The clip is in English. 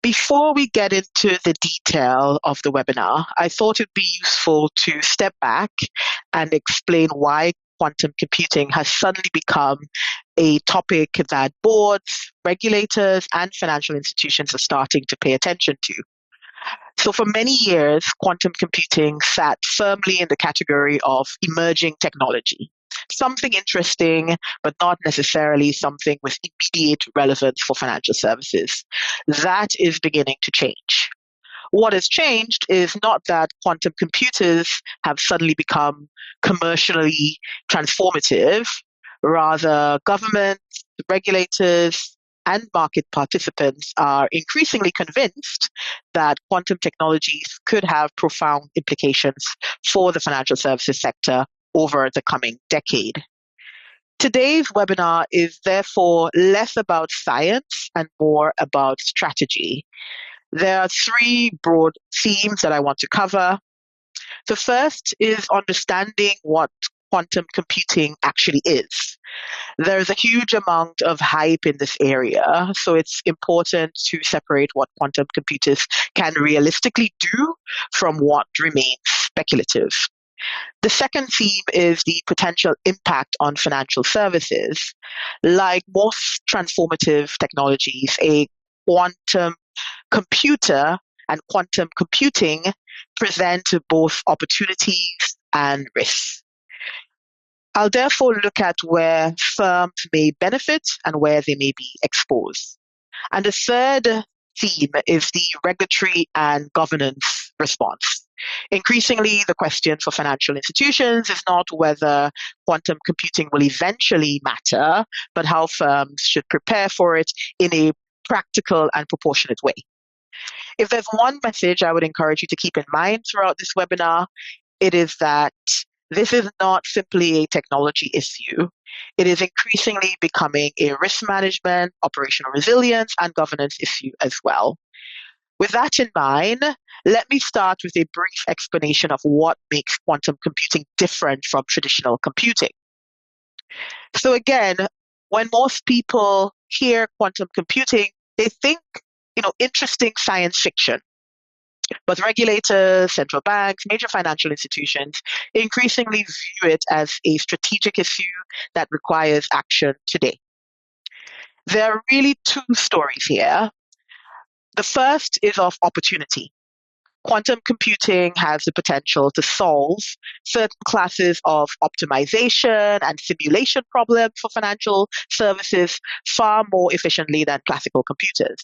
Before we get into the detail of the webinar, I thought it'd be useful to step back and explain why quantum computing has suddenly become a topic that boards, regulators, and financial institutions are starting to pay attention to. So, for many years, quantum computing sat firmly in the category of emerging technology. Something interesting, but not necessarily something with immediate relevance for financial services. That is beginning to change. What has changed is not that quantum computers have suddenly become commercially transformative, rather, governments, regulators, and market participants are increasingly convinced that quantum technologies could have profound implications for the financial services sector over the coming decade. Today's webinar is therefore less about science and more about strategy. There are three broad themes that I want to cover. The first is understanding what quantum computing actually is. There's a huge amount of hype in this area, so it's important to separate what quantum computers can realistically do from what remains speculative. The second theme is the potential impact on financial services. Like most transformative technologies, a quantum computer and quantum computing present both opportunities and risks. I'll therefore look at where firms may benefit and where they may be exposed. And the third theme is the regulatory and governance response. Increasingly, the question for financial institutions is not whether quantum computing will eventually matter, but how firms should prepare for it in a practical and proportionate way. If there's one message I would encourage you to keep in mind throughout this webinar, it is that this is not simply a technology issue. It is increasingly becoming a risk management, operational resilience, and governance issue as well. With that in mind, let me start with a brief explanation of what makes quantum computing different from traditional computing. So again, when most people hear quantum computing, they think, interesting science fiction. But regulators, central banks, major financial institutions increasingly view it as a strategic issue that requires action today. There are really two stories here. The first is of opportunity. Quantum computing has the potential to solve certain classes of optimization and simulation problems for financial services far more efficiently than classical computers.